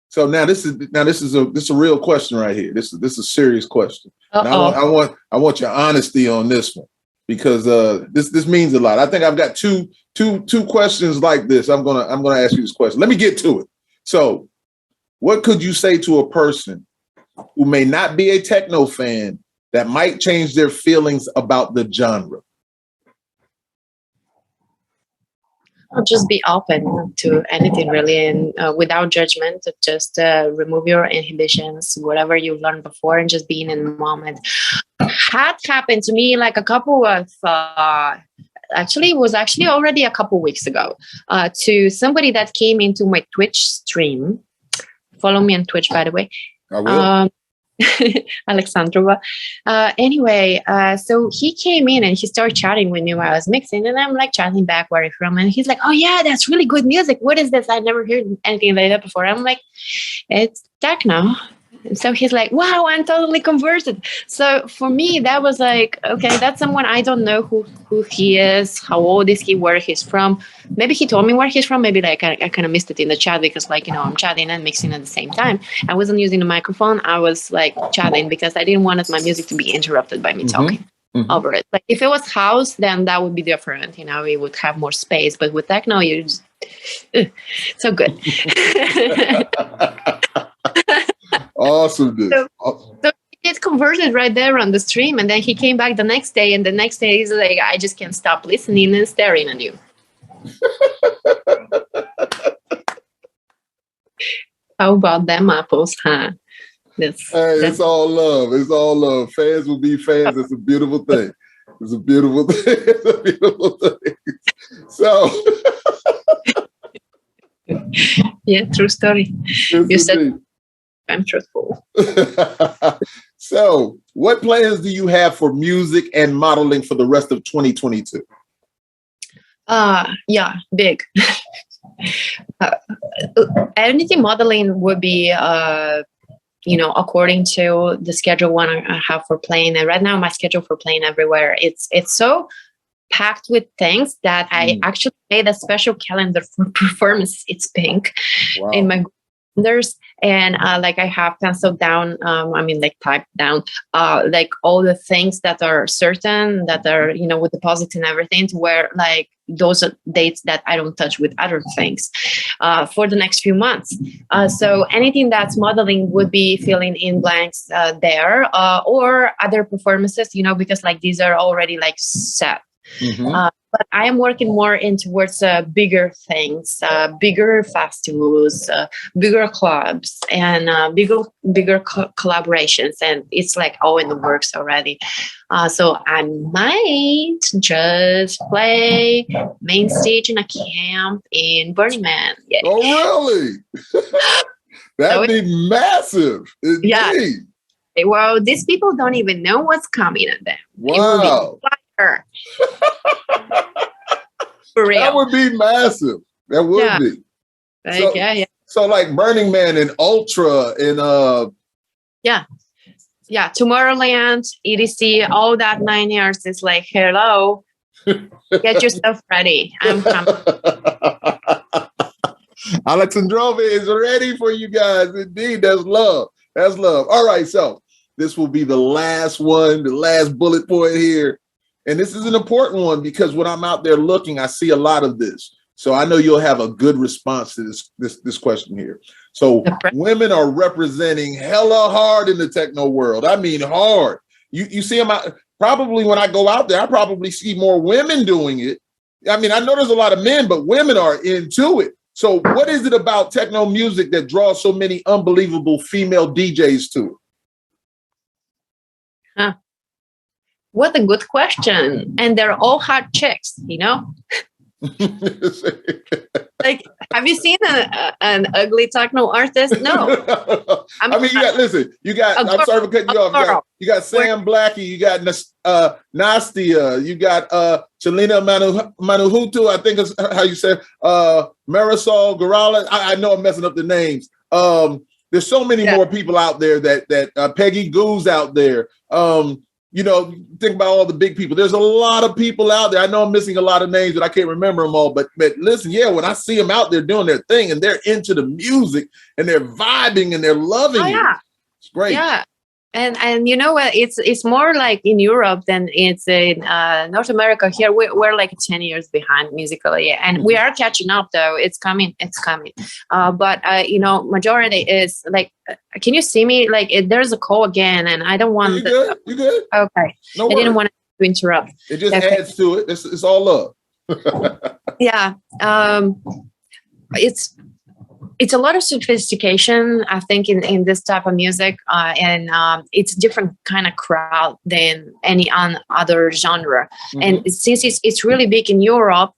so now this is a real question right here. This is a serious question. And I want your honesty on this one because this means a lot. I think I've got two questions like this. I'm gonna ask you this question. Let me get to it. So, what could you say to a person who may not be a techno fan that might change their feelings about the genre? I'll just be open to anything really, and without judgment, just remove your inhibitions, whatever you've learned before, and just being in the moment. Had happened to me like a couple of it was already a couple weeks ago to somebody that came into my Twitch stream. Follow me on Twitch, by the way. I will. AL3XANDROVA. Anyway, so he came in and he started chatting with me while I was mixing, and I'm like chatting back where he's from, and he's like, "Oh yeah, that's really good music. What is this? I never heard anything like that before." I'm like, "It's techno." So he's like, wow, I'm totally converted. So for me, that was like, okay, that's someone I don't know who he is, how old is he, where he's from. Maybe he told me where he's from. Maybe like I kind of missed it in the chat because like, I'm chatting and mixing at the same time. I wasn't using the microphone. I was like chatting because I didn't want my music to be interrupted by me talking. over it. Like if it was house, then that would be different. You know, we would have more space. But with techno, you just so good. Awesome. So he get converted right there on the stream, and then he came back the next day, and the next day he's like, I just can't stop listening and staring at you. How about them apples, huh? It's all love. It's all love. Fans will be fans. It's a beautiful thing. It's a beautiful thing. It's a beautiful thing. So, yeah, true story. You said I'm truthful. So, what plans do you have for music and modeling for the rest of 2022? Yeah, big. Anything modeling would be, according to the schedule one I have for playing. And right now, my schedule for playing everywhere, it's so packed with things that I actually made a special calendar for performance. It's pink in my calendars. And like I have penciled down, typed down, like all the things that are certain, that are, with deposits and everything, to where like those are dates that I don't touch with other things for the next few months. So anything that's modeling would be filling in blanks there, or other performances, because like these are already like set. But I am working more in towards bigger things, bigger festivals, bigger clubs, and bigger collaborations. And it's like all in the works already. So I might just play main stage in a camp in Burning Man. Yeah. Oh, really? That'd be massive. Indeed. Yeah. Well, these people don't even know what's coming at them. Wow. For real. That would be massive. That would be. Like, So like Burning Man and Ultra and Tomorrowland, EDC, all that 9 years is like, hello, get yourself ready. I'm coming. AL3XANDROVA is ready for you guys. Indeed, that's love. That's love. All right, so this will be the last one, the last bullet point here. And this is an important one because when I'm out there looking, I see a lot of this. So I know you'll have a good response to this question here. So women are representing hella hard in the techno world. I mean, hard. You see them out, probably when I go out there, I probably see more women doing it. I mean, I know there's a lot of men, but women are into it. So what is it about techno music that draws so many unbelievable female DJs to it? Huh. What a good question. And they're all hot chicks, Like, have you seen an ugly techno artist? No. I'm sorry for cutting you off. You got Sam Blackie, you got Nastia, you got Chelina Manuhutu, I think is how you say, Marisol Garala. I know I'm messing up the names. There's so many more people out there that Peggy Goo's out there. Think about all the big people. There's a lot of people out there. I know I'm missing a lot of names, but I can't remember them all. But listen, when I see them out there doing their thing and they're into the music and they're vibing and they're loving it. It's great. Yeah. And you know what? It's more like in Europe than it's in North America. Here we're like 10 years behind musically, and we are catching up. Though it's coming. But majority is like. Can you see me? Like there's a call again, and I don't want. You good? Okay. No I didn't want to interrupt. It just adds to it. It's all love. Yeah. It's a lot of sophistication, I think, in this type of music, and it's a different kind of crowd than any other genre. And since it's really big in Europe,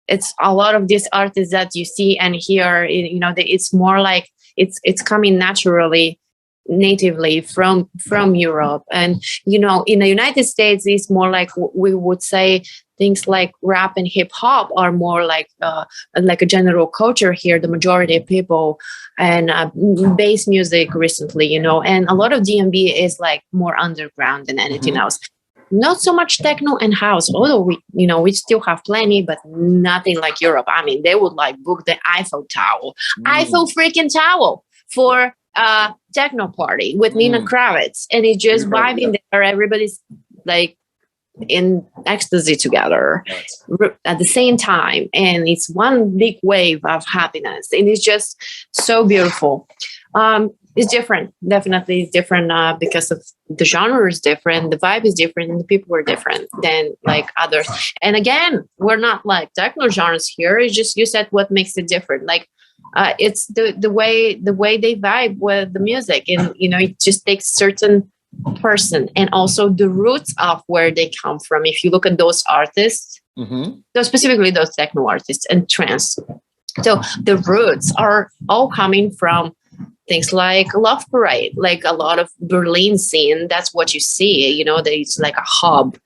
it's a lot of these artists that you see and hear. It's more like it's coming naturally, natively from Europe. And in the United States, it's more like we would say. Things like rap and hip hop are more like a general culture here. The majority of people and bass music recently, and a lot of DnB is like more underground than anything else. Not so much techno and house, although we still have plenty, but nothing like Europe. I mean, they would like book the Eiffel freaking Tower for a techno party with Nina Kravitz, and it's just vibing there. Everybody's like in ecstasy together at the same time, and it's one big wave of happiness, and it's just so beautiful. It's different, definitely it's different, because of the genre is different, the vibe is different, and the people are different than like others. And again, we're not like techno genres here. It's just, you said what makes it different. Like it's the way they vibe with the music, and it just takes certain person and also the roots of where they come from. If you look at those artists, those specifically those techno artists and trance, so the roots are all coming from things like Love Parade, like a lot of Berlin scene. That's what you see, that it's like a hub.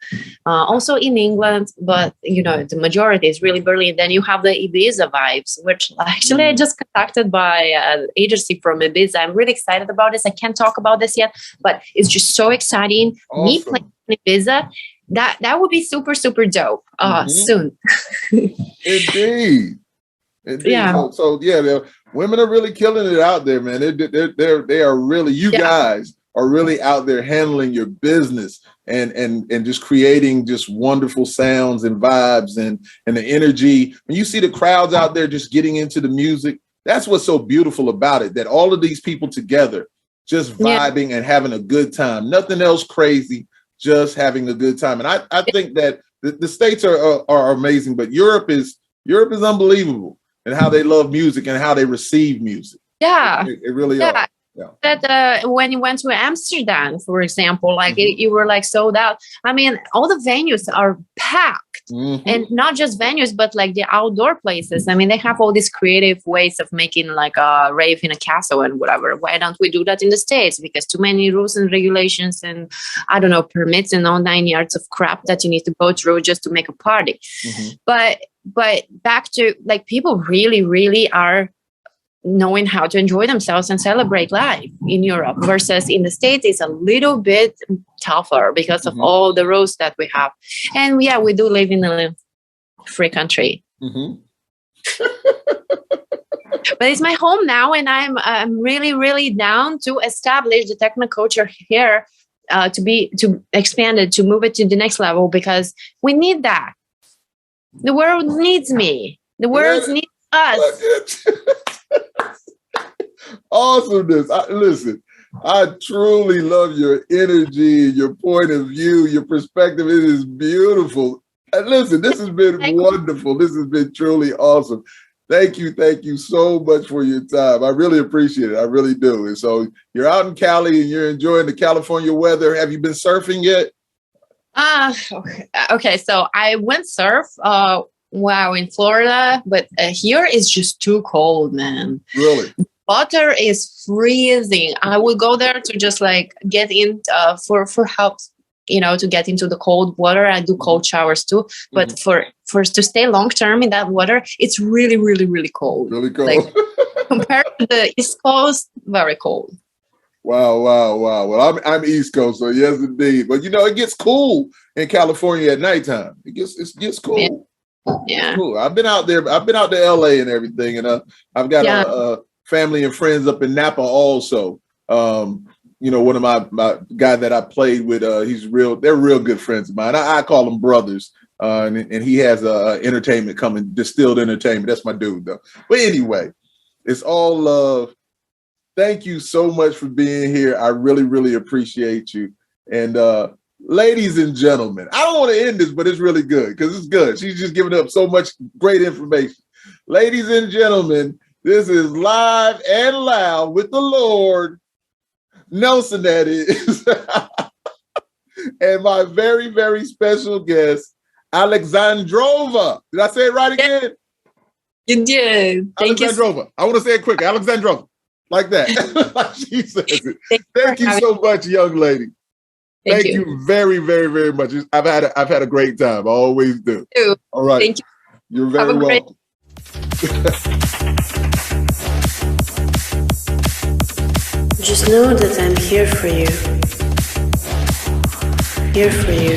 Also in England, but, the majority is really Berlin. Then you have the Ibiza vibes, which actually I just contacted by an agency from Ibiza. I'm really excited about this. I can't talk about this yet, but it's just so exciting. Awesome. Me playing in Ibiza, that would be super, super dope soon. Indeed. Yeah. So yeah, women are really killing it out there, man. They are really, you guys are really out there handling your business and just creating just wonderful sounds and vibes and the energy. When you see the crowds out there just getting into the music, that's what's so beautiful about it, that all of these people together just vibing and having a good time. Nothing else crazy, just having a good time. And I think that the States are amazing, but Europe is unbelievable. And how they love music and how they receive music. Yeah. It really are. Yeah. That when you went to Amsterdam, for example, like you were like sold out. I mean, all the venues are packed, and not just venues, but like the outdoor places. I mean, they have all these creative ways of making like a rave in a castle and whatever. Why don't we do that in the States? Because too many rules and regulations and permits and all 9 yards of crap that you need to go through just to make a party. But back to like, people really, really are knowing how to enjoy themselves and celebrate life in Europe versus in the States. It's a little bit tougher because of all the rules that we have. And we do live in a free country. But it's my home now, and I'm really, really down to establish the techno culture here, to expand it, to move it to the next level, because we need that. The world needs me. The world needs us. Awesomeness. Listen, I truly love your energy, your point of view, your perspective. It is beautiful. And listen, this has been wonderful. This has been truly awesome. Thank you so much for your time. I really appreciate it. I really do. And so you're out in Cali and you're enjoying the California weather. Have you been surfing yet? Okay. So I went surf in Florida, but here is just too cold, man. Really? Water is freezing. I would go there to just like get in for help, to get into the cold water. I do cold showers too, but for to stay long term in that water, it's really, really, really cold. Really cold. Like, compared to the East Coast, very cold. Wow. Well, I'm East Coast, so yes, indeed. But it gets cool in California at nighttime. It gets cool. Yeah. Cool. I've been out there. I've been out to LA and everything, and I've got a family and friends up in Napa also. One of my guy that I played with, they're real good friends of mine. I call them brothers. And he has entertainment coming, Distilled Entertainment. That's my dude, though. But anyway, it's all love. Thank you so much for being here. I really, really appreciate you. And ladies and gentlemen, I don't want to end this, but it's really good because it's good. She's just giving up so much great information. Ladies and gentlemen, this is Live and Loud with the Lord Nelson, that is. And my very, very special guest, AL3XANDROVA. Did I say it right again? You did. AL3XANDROVA. I want to say it quick. AL3XANDROVA. Like that. Like she says it. Thank you so much, young lady. Thank you very, very, very much. I've had a great time. I always do. All right. Thank you. You're very welcome. Just know that I'm here for you. Here for you.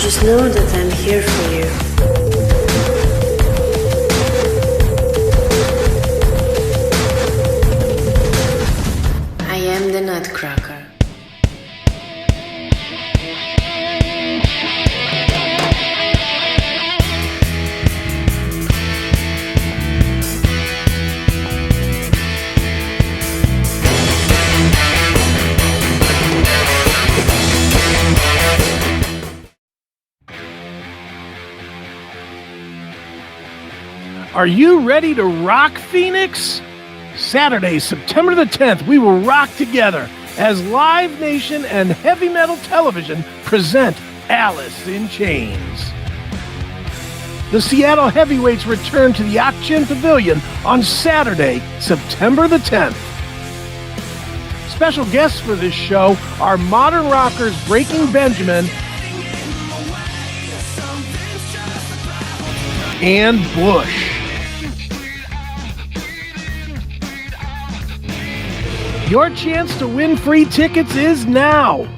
Just know that I'm here for you. I am the Nutcracker. Are you ready to rock, Phoenix? Saturday, September the 10th, we will rock together as Live Nation and Heavy Metal Television present Alice in Chains. The Seattle Heavyweights return to the Ak-Chin Pavilion on Saturday, September the 10th. Special guests for this show are modern rockers Breaking Benjamin and Bush. Your chance to win free tickets is now.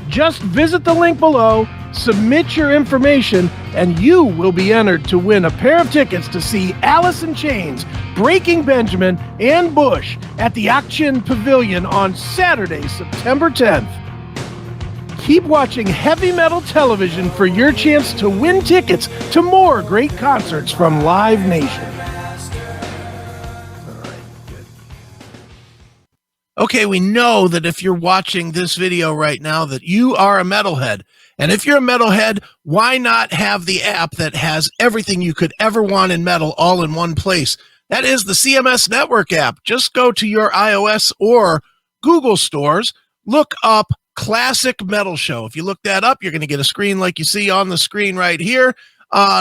Just visit the link below, submit your information, and you will be entered to win a pair of tickets to see Alice in Chains, Breaking Benjamin, and Bush at the Ak-Chin Pavilion on Saturday, September 10th. Keep watching Heavy Metal Television for your chance to win tickets to more great concerts from Live Nation. Okay, we know that if you're watching this video right now that you are a metalhead. And if you're a metalhead, why not have the app that has everything you could ever want in metal all in one place? That is the CMS Network app. Just go to your iOS or Google stores, look up Classic Metal Show. If you look that up, you're going to get a screen like you see on the screen right here.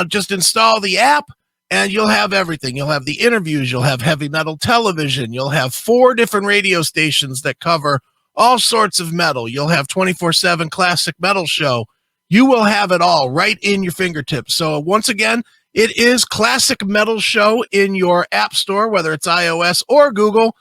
Just install the app and you'll have everything. You'll have the interviews, you'll have Heavy Metal Television, you'll have 4 different radio stations that cover all sorts of metal. You'll have 24/7 Classic Metal Show. You will have it all right in your fingertips. So once again, it is Classic Metal Show in your app store, whether it's iOS or Google.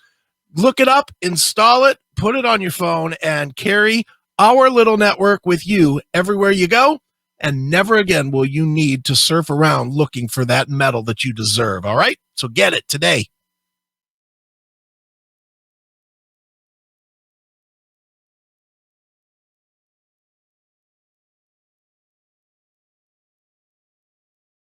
Look it up, install it, put it on your phone, and carry our little network with you everywhere you go. And never again will you need to surf around looking for that metal that you deserve. All right? So get it today.